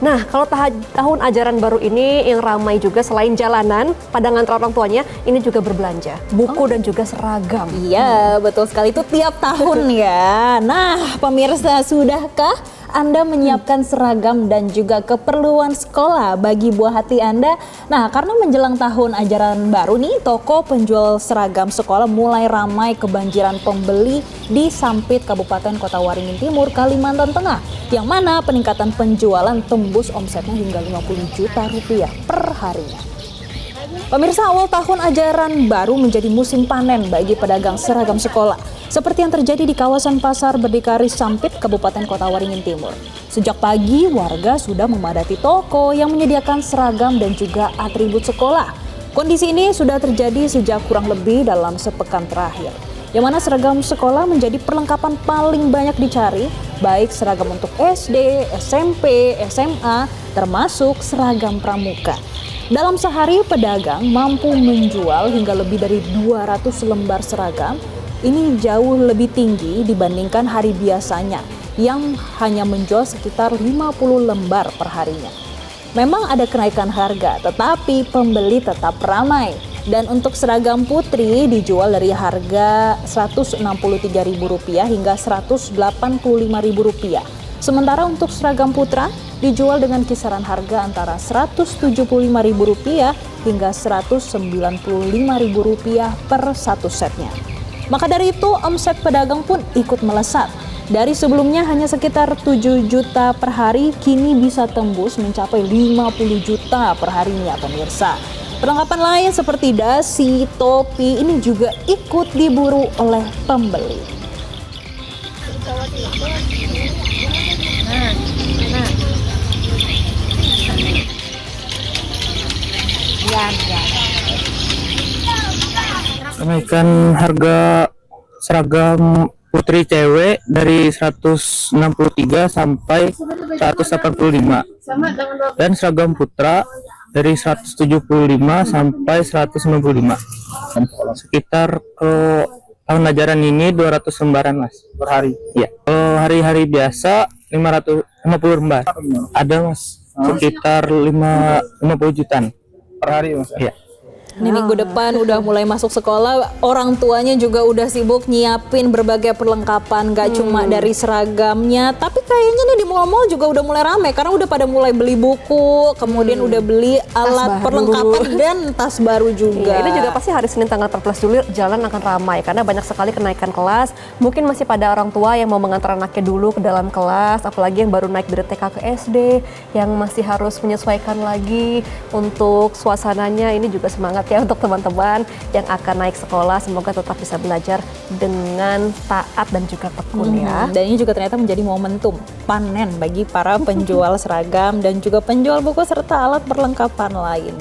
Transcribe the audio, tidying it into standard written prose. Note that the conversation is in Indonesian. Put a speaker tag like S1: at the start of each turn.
S1: Nah, kalau tahun ajaran baru ini yang ramai juga selain jalanan, pada ngantar orang tuanya, ini juga berbelanja, buku dan juga seragam.
S2: Iya, betul sekali, itu tiap tahun ya. Nah, pemirsa, sudahkah Anda menyiapkan seragam dan juga keperluan sekolah bagi buah hati Anda? Nah, karena menjelang tahun ajaran baru nih, toko penjual seragam sekolah mulai ramai kebanjiran pembeli di Sampit, Kabupaten Kota Waringin Timur, Kalimantan Tengah, yang mana peningkatan penjualan tembus omsetnya hingga 50 juta rupiah per harinya. Pemirsa, awal tahun ajaran baru menjadi musim panen bagi pedagang seragam sekolah, seperti yang terjadi di kawasan Pasar Berdikari Sampit, Kabupaten Kota Waringin Timur. Sejak pagi, warga sudah memadati toko yang menyediakan seragam dan juga atribut sekolah. Kondisi ini sudah terjadi sejak kurang lebih dalam sepekan terakhir, yang mana seragam sekolah menjadi perlengkapan paling banyak dicari, baik seragam untuk SD, SMP, SMA, termasuk seragam pramuka. Dalam sehari, pedagang mampu menjual hingga lebih dari 200 lembar seragam. Ini jauh lebih tinggi dibandingkan hari biasanya yang hanya menjual sekitar 50 lembar per harinya. Memang ada kenaikan harga, tetapi pembeli tetap ramai. Dan untuk seragam putri dijual dari harga Rp163.000 hingga Rp185.000. Sementara untuk seragam putra dijual dengan kisaran harga antara Rp175.000 hingga Rp195.000 per satu setnya. Maka dari itu omset pedagang pun ikut melesat. Dari sebelumnya hanya sekitar 7 juta per hari, kini bisa tembus mencapai 50 juta per harinya, pemirsa. Perlengkapan lain seperti dasi, topi ini juga ikut diburu oleh pembeli.
S3: Kenaikan harga seragam putri cewek dari 163 sampai 185 dan seragam putra dari 175 sampai 195. Sekitar tahun ajaran ini 200 lembaran Mas per hari. Ya. Kalau hari-hari biasa 550 lembar. Ada Mas sekitar 50 jutaan per hari Mas. Iya.
S2: Ini minggu depan udah mulai masuk sekolah, orang tuanya juga udah sibuk nyiapin berbagai perlengkapan, gak cuma dari seragamnya, tapi kayaknya nih di mal-mal juga udah mulai rame karena udah pada mulai beli buku, kemudian udah beli alat perlengkapan dan tas baru juga.
S1: Iya, ini juga pasti hari Senin tanggal 14 Juli jalan akan ramai karena banyak sekali kenaikan kelas. Mungkin masih pada orang tua yang mau mengantar anaknya dulu ke dalam kelas, apalagi yang baru naik dari TK ke SD, yang masih harus menyesuaikan lagi untuk suasananya. Ini juga semangat ya untuk teman-teman yang akan naik sekolah, semoga tetap bisa belajar dengan taat dan juga tekun ya.
S2: Dan ini juga ternyata menjadi momentum panen bagi para penjual seragam dan juga penjual buku serta alat perlengkapan lainnya.